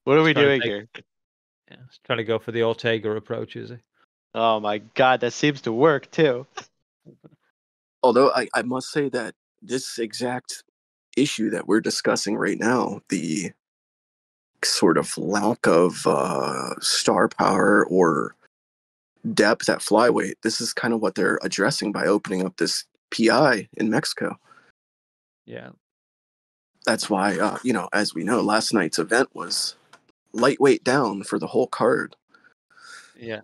What are we doing here? Yeah, he's trying to go for the Ortega approach, is he? Oh my god, that seems to work too. Although I must say that this exact issue that we're discussing right now, the sort of lack of star power or depth at flyweight, this is kind of what they're addressing by opening up this PI in Mexico. Yeah. That's why, as we know, last night's event was lightweight down for the whole card. Yeah.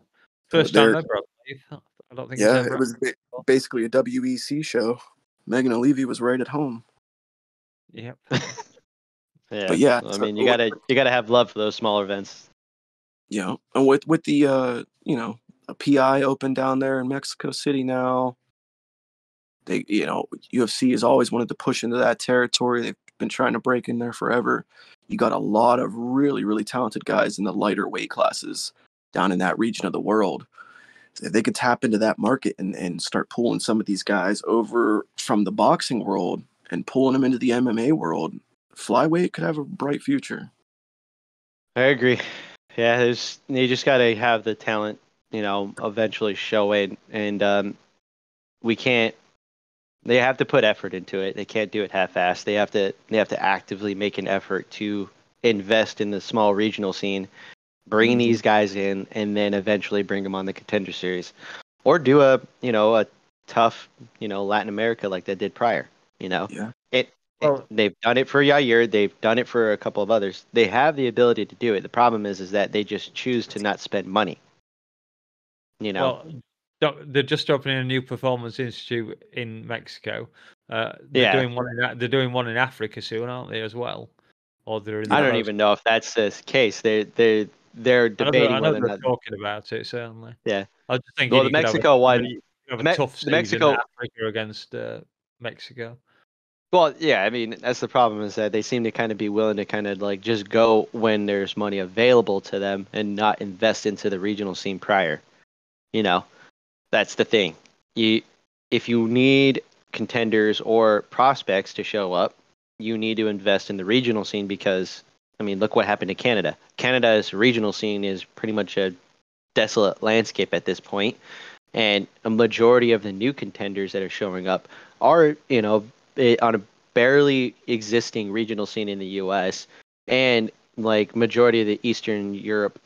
First time ever, I believe. I don't think it's Yeah, ever. it was basically a WEC show. Megan O'Leary was right at home. Yep. Yeah. But yeah, I mean, you gotta have love for those small events. And with the a PI open down there in Mexico City now. They, UFC has always wanted to push into that territory. They've been trying to break in there forever. You got a lot of really, really talented guys in the lighter weight classes down in that region of the world. So if they could tap into that market and start pulling some of these guys over from the boxing world and pulling them into the MMA world, flyweight could have a bright future. I agree. Yeah, you just gotta have the talent, eventually show it, and we can't. They have to put effort into it. They can't do it half-assed. They have to actively make an effort to invest in the small regional scene, bring these guys in, and then eventually bring them on the Contender Series, or do a tough Latin America like they did prior. Yeah. They've done it for Yair. They've done it for a couple of others. They have the ability to do it. The problem is that they just choose to not spend money. Well, they're just opening a new performance institute in Mexico. They're doing one. They're doing one in Africa soon, aren't they, as well? Or they're in. I don't even know if that's the case. They're debating whether or not. Talking about it certainly. Yeah. I just think the Mexico one. Have a tough season Mexico in Africa against Mexico. Well, yeah, I mean, that's the problem is that they seem to kind of be willing to kind of like just go when there's money available to them and not invest into the regional scene prior. That's the thing. If you need contenders or prospects to show up, you need to invest in the regional scene because, I mean, look what happened to Canada. Canada's regional scene is pretty much a desolate landscape at this point, and a majority of the new contenders that are showing up are, on a barely existing regional scene in the U.S. and like majority of the Eastern Europe,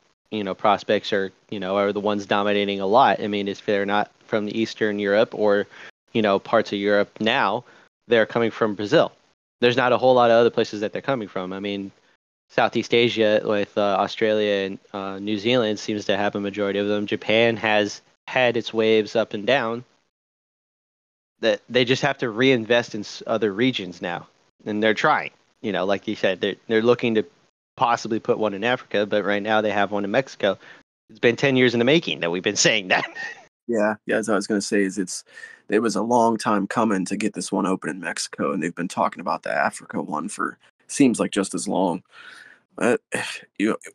prospects are the ones dominating a lot. I mean, if they're not from the Eastern Europe or, parts of Europe now, they're coming from Brazil. There's not a whole lot of other places that they're coming from. I mean, Southeast Asia with Australia and New Zealand seems to have a majority of them. Japan has had its waves up and down. That they just have to reinvest in other regions now, and they're trying. Like you said, they're looking to possibly put one in Africa, but right now they have one in Mexico. It's been 10 years in the making that we've been saying that. Yeah, as I was going to say, it was a long time coming to get this one open in Mexico, and they've been talking about the Africa one for seems like just as long. uh,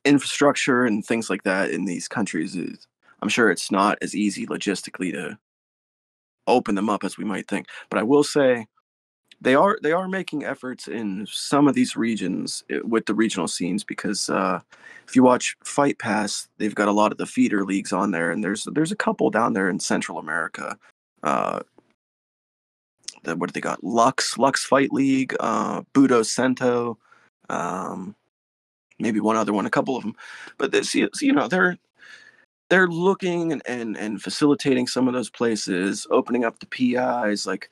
infrastructure and things like that in these countries is, I'm sure it's not as easy logistically to open them up as we might think. But I will say they are making efforts in some of these regions with the regional scenes because if you watch Fight Pass, they've got a lot of the feeder leagues on there, and there's a couple down there in Central America. Uh, what do they got? Lux Fight League, Budo Cento, um, maybe one other one, a couple of them. But this, they're looking and facilitating some of those places, opening up the PIs. Like,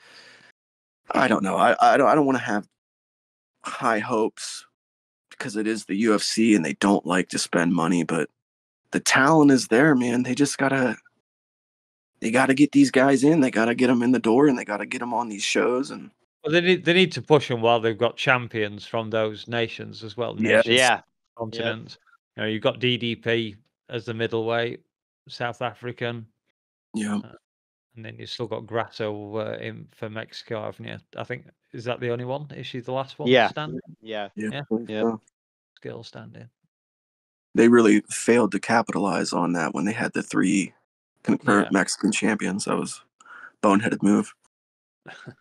I don't know. I don't want to have high hopes because it is the UFC and they don't like to spend money, but the talent is there, man. They gotta get these guys in. They gotta get them in the door, and they gotta get them on these shows. And Well, they need to push them while they've got champions from those nations as well. Yeah. Nations, Yeah. continents. You've got DDP as the middleweight, South African, yeah, and then you've still got Grasso in for Mexico, haven't you? I think is that the only one? Is she the last one Yeah. standing? Yeah. Yeah. Yep. Still standing. they really failed to capitalize on that when they had the 3 concurrent Yeah. Mexican champions. That was a boneheaded move.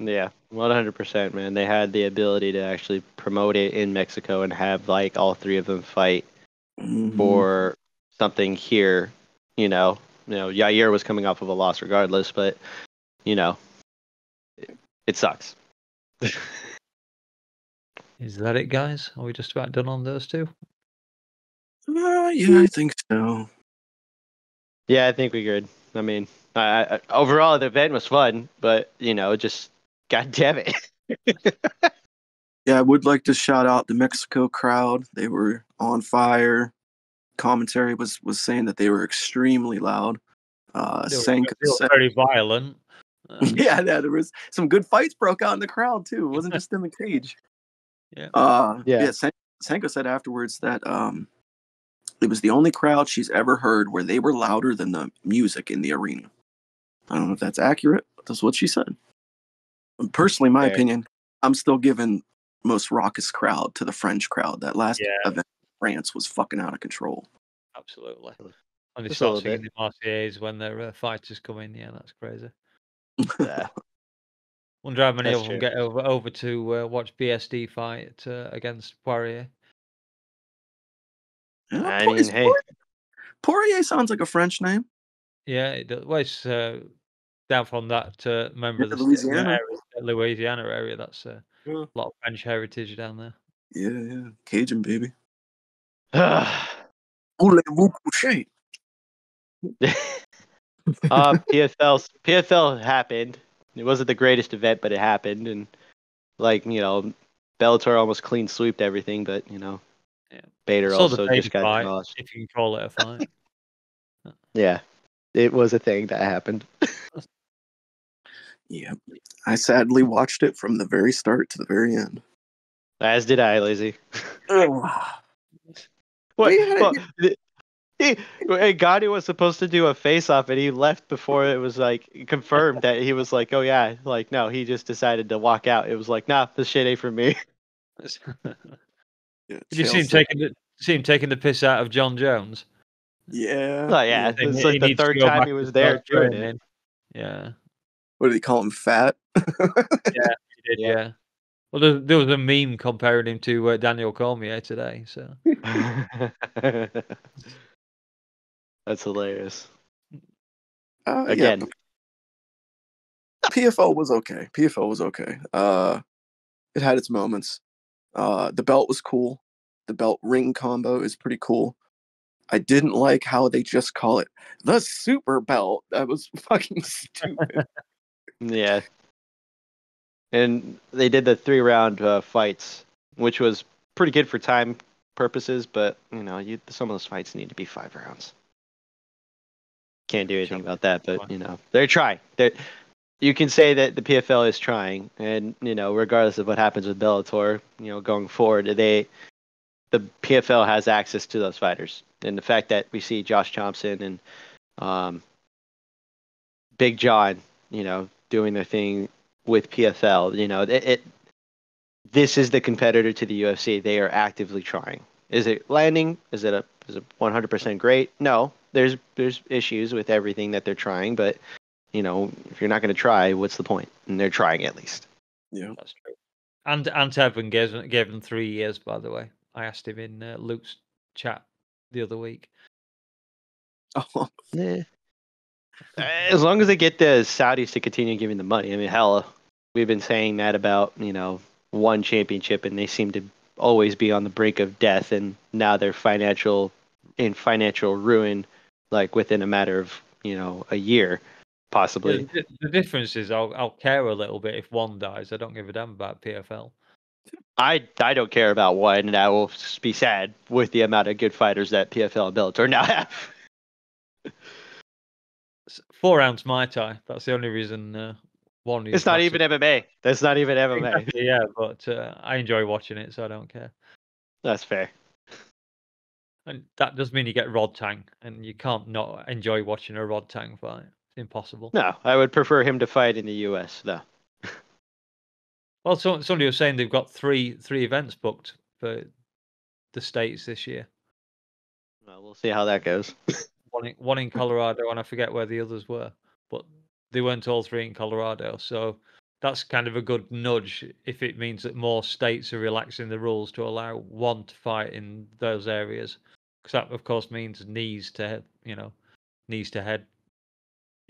Yeah, 100%, man. They had the ability to actually promote it in Mexico and have like all 3 of them fight Mhm. for something here. Yair was coming off of a loss regardless, but it sucks. Is that it, guys? Are we just about done on those two? Yeah, I think so. Yeah, I think we're good. I mean, overall the event was fun, but just god damn it. Yeah, I would like to shout out the Mexico crowd. They were on fire. Commentary was saying that they were extremely loud. They Sanka were said, very violent. yeah, there was some good fights broke out in the crowd too. It wasn't just in the cage. Yeah. Yeah. Sanka said afterwards that it was the only crowd she's ever heard where they were louder than the music in the arena. I don't know if that's accurate, but that's what she said. Personally, my Fair. opinion, I'm still giving most raucous crowd to the French crowd. That last Yeah. event in France was fucking out of control. Absolutely. And they Just a start little singing bit. the Marseillaise when their fighters come in. Yeah, that's crazy. Yeah. Wonder how many That's of them true. get over to watch BSD fight against Poirier. Yeah, I mean, hey. Poirier sounds like a French name. Yeah, it does. Well, it's down from that member of the Louisiana. Louisiana area. That's a Yeah, lot of French heritage down there. yeah. Cajun baby. uh, Voulez-vous coucher? PFL happened. It wasn't the greatest event, but it happened, and Bellator almost clean sweeped everything, but Yeah. Bader Saw the also baby just got fight, demolished. if you can call it a fight. Yeah, it was a thing that happened. Yeah. I sadly watched it from the very start to the very end. As did I, Lazy. Ugh. What? Yeah. Gotti was supposed to do a face-off, and he left before it was confirmed that he was like, "Oh yeah," no, he just decided to walk out. It was like, "Nah, this shit ain't for me." Yeah, Did you Chael see him taking the piss out of John Jones? Yeah. Oh yeah, Saying it's he like the needs to third go time back he to was there start doing it. training. Yeah, What do they call him? Fat? yeah, he did. Yeah. Yeah. Well, there was a meme comparing him to Daniel Cormier today. So That's hilarious. Yeah. Again, PFL was okay. It had its moments. The belt was cool. The belt ring combo is pretty cool. I didn't like how they just call it the super belt. That was fucking stupid. yeah. And they did the 3-round fights, which was pretty good for time purposes, but some of those fights need to be 5 rounds. Can't do anything about that, but they're trying. You can say that the PFL is trying, and regardless of what happens with Bellator, going forward, the PFL has access to those fighters, and the fact that we see Josh Thompson and Big John, doing their thing with PFL, this is the competitor to the UFC. They are actively trying, Is it landing? Is it 100% great? No, there's issues with everything that they're trying, but if you're not going to try, what's the point? And they're trying at least. Yeah. That's true. And Tevin gave them 3 years, by the way. I asked him in Luke's chat the other week. Oh, Yeah. As long as they get the Saudis to continue giving the money. I mean, hell, we've been saying that about, one championship, and they seem to always be on the brink of death, and now they're financial ruin, like within a matter of, a year, possibly. Yeah, the difference is I'll care a little bit if one dies. I don't give a damn about PFL. I don't care about one, and I will be sad with the amount of good fighters that PFL and Bellator now have. 4 rounds Muay Thai. That's the only reason one is It's not even MMA. That's not even MMA. Exactly, yeah, but I enjoy watching it, so I don't care. That's fair. And that does mean you get Rod Tang, and you can't not enjoy watching a Rod Tang fight. It's impossible. No, I would prefer him to fight in the US, though. Well, somebody was saying they've got three events booked for the States this year. Well, we'll see how that goes. One in Colorado, and I forget where the others were, but they weren't all 3 in Colorado. So that's kind of a good nudge if it means that more states are relaxing the rules to allow one to fight in those areas, because that, of course, means knees to head.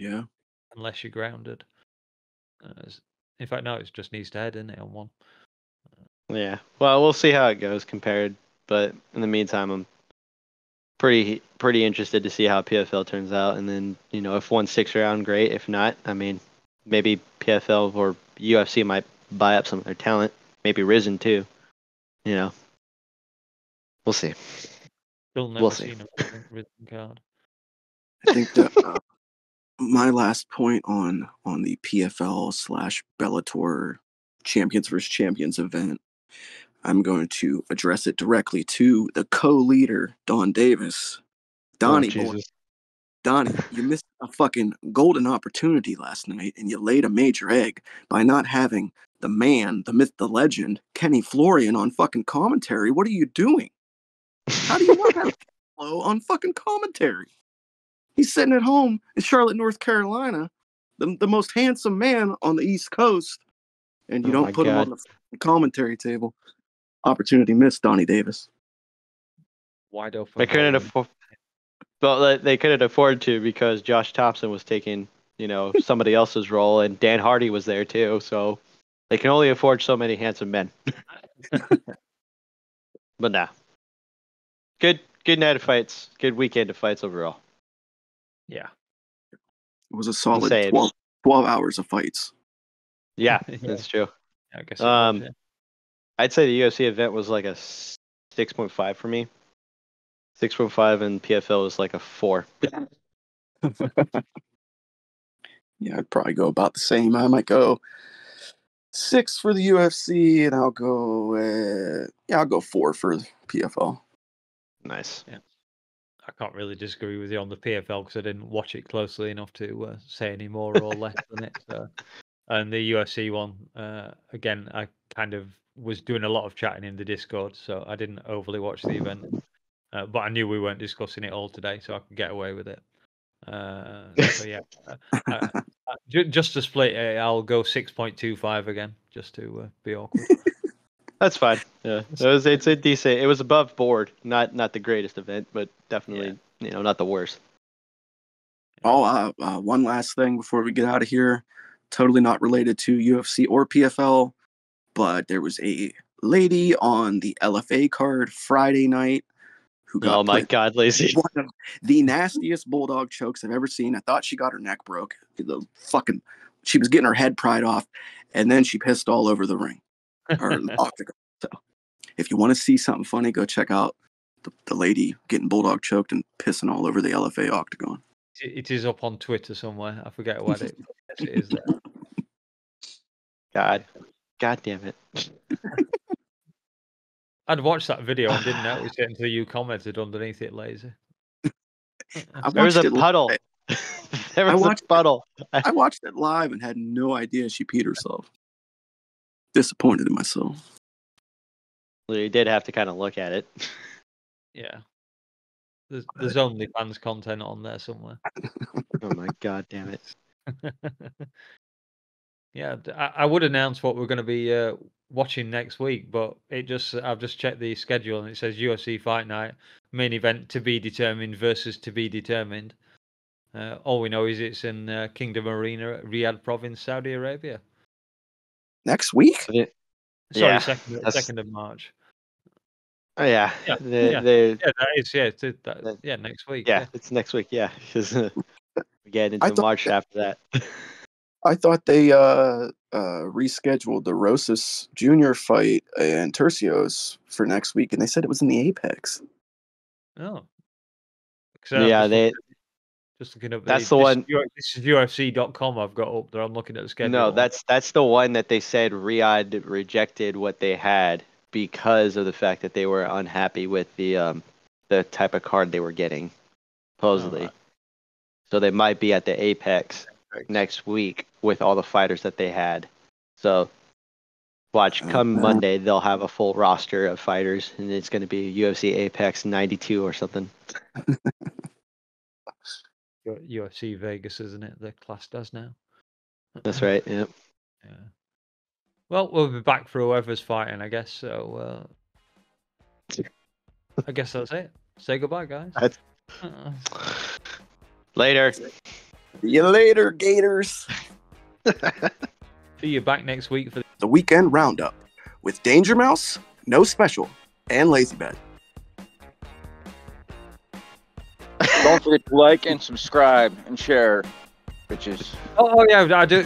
yeah. Unless you're grounded. In fact, no, it's just knees to head, isn't it, on one? Yeah. Well, we'll see how it goes compared. But in the meantime, I'm pretty interested to see how PFL turns out. And then, if one sticks around, great. If not, I mean, maybe PFL or UFC might buy up some of their talent. Maybe Risen too. We'll see. Still never seen a Risen card. I think that my last point on the PFL / Bellator Champions vs. Champions event, I'm going to address it directly to the co-leader, Don Davis. Donnie, boy. Donnie, you missed a fucking golden opportunity last night, and you laid a major egg by not having the man, the myth, the legend, Kenny Florian on fucking commentary. What are you doing? How do you not have Flo on fucking commentary? He's sitting at home in Charlotte, North Carolina, the most handsome man on the East Coast, and you don't put him on the commentary table. Opportunity missed, Donnie Davis. Wide open. They couldn't afford. Well, they couldn't afford to because Josh Thompson was taking, somebody else's role, and Dan Hardy was there too. So they can only afford so many handsome men. But nah, good night of fights. Good weekend of fights overall. Yeah. It was a solid 12 hours of fights. Yeah, that's true. I guess it was, yeah. I'd say the UFC event was like a 6.5 for me. 6.5, and PFL was like a 4. Yeah, I'd probably go about the same. I might go 6 for the UFC, and I'll go 4 for PFL. Nice. Yeah. I can't really disagree with you on the PFL because I didn't watch it closely enough to say any more or less than it. So. And the UFC one, again, I kind of was doing a lot of chatting in the Discord, so I didn't overly watch the event. But I knew we weren't discussing it all today, so I could get away with it. So yeah, just to split it, I'll go 6.25 again, just to be awkward. That's fine. Yeah, it's a decent. It was above board, not the greatest event, but definitely not the worst. Oh, one last thing before we get out of here. Totally not related to UFC or PFL, but there was a lady on the LFA card Friday night who got oh my God, Lazy. one of the nastiest bulldog chokes I've ever seen. I thought she got her neck broke. She was getting her head pried off, and then she pissed all over the ring or the octagon. So if you want to see something funny, go check out the lady getting bulldog choked and pissing all over the LFA octagon. It is up on Twitter somewhere. I forget what it is there. God damn it. I'd watched that video and didn't notice it until you commented underneath it, Lazy. There was a puddle. There was a puddle. I watched it live and had no idea she peed herself. Disappointed in myself. You did have to kind of look at it. Yeah. There's only fans content on there somewhere. Oh my god, damn it! Yeah, I would announce what we're going to be watching next week, but I've just checked the schedule and it says UFC Fight Night main event to be determined versus to be determined. All we know is it's in Kingdom Arena, Riyadh Province, Saudi Arabia. Next week? Sorry, Yeah, 2nd of March. Oh yeah, Yeah, they that is next week. yeah, it's next week. Yeah, because we get I into thought March after that. I thought they rescheduled the Rosas Jr. fight and Tercios for next week, and they said it was in the Apex. Oh, Yeah, just looking up. That's the one. This is UFC.com. I've got up there. I'm looking at the schedule. No, that's the one that they said Riyadh rejected what they had because of the fact that they were unhappy with the type of card they were getting, supposedly. Right. So they might be at the Apex next week with all the fighters that they had. So watch, come Monday, they'll have a full roster of fighters, and it's going to be UFC Apex 92 or something. UFC Vegas, isn't it? The class does now. That's right. Yep. Yeah. Well, we'll be back for whoever's fighting, I guess. So I guess that's it. Say goodbye, guys. Later. See you later, Gators. See you back next week for The weekend roundup with Danger Mouse, No Special, and Lazybed. Don't forget to like and subscribe and share, bitches. Oh yeah, I do.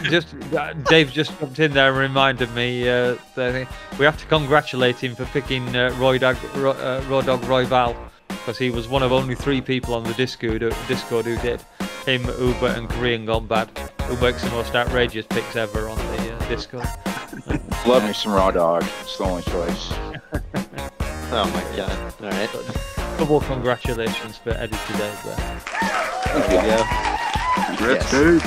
Dave just jumped in there and reminded me that we have to congratulate him for picking Roydog Royval, because he was one of only 3 people on the Discord who did. Him, Uber, and Korean Gone Bad, who makes the most outrageous picks ever on the Discord. Love me some raw dog. It's the only choice. Oh my god. All right. Double congratulations for Eddie today. Thank you. Yeah. Congrats, Yes. dude.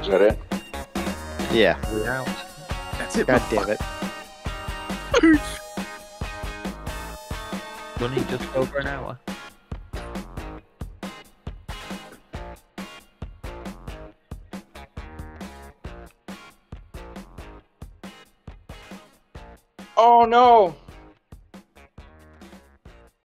Is that it? Yeah. We're out. That's it. God damn it. Running just over an hour. Oh no!